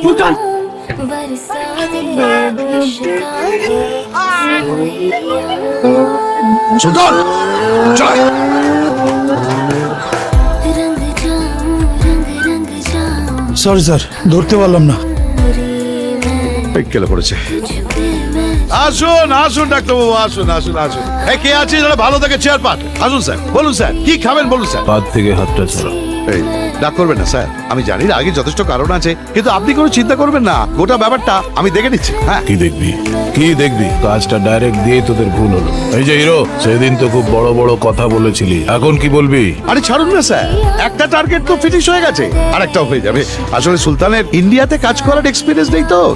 সুলতান সুলতান চল। Sorry sir, ধরতে পারলাম না। কেলে পড়েছে। আসুন আসুন ডাক্তারবাবু, আসুন আসুন আসুন। কে আছে যারা ভালো থাকে চেয়ার পান? আসুন স্যার, বলুন স্যার কি খাবেন বলুন স্যার। হাত থেকে হাতটা ছাড়া। এই ডাক করবেন না স্যার, আমি জানি না আগে যথেষ্ট কারণ আছে, কিন্তু আপনি কোনো চিন্তা করবেন না, গোটা ব্যাপারটা আমি দেখে নিচ্ছি। হ্যাঁ কি দেখবি কি দেখবি? কাজটা ডাইরেক্ট দিয়ে তোদের ভুল হলো। এই যে হিরো, সেদিন তো খুব বড় বড় কথা বলেছিলি, এখন কি বলবি? আরে ছাড়ুন না স্যার, একটা টার্গেট তো ফিনিশ হয়ে গেছে, আর একটাও হয়ে যাবে। আসলে সুলতানের ইন্ডিয়াতে কাজ করার এক্সপিরিয়েন্স নেই তো।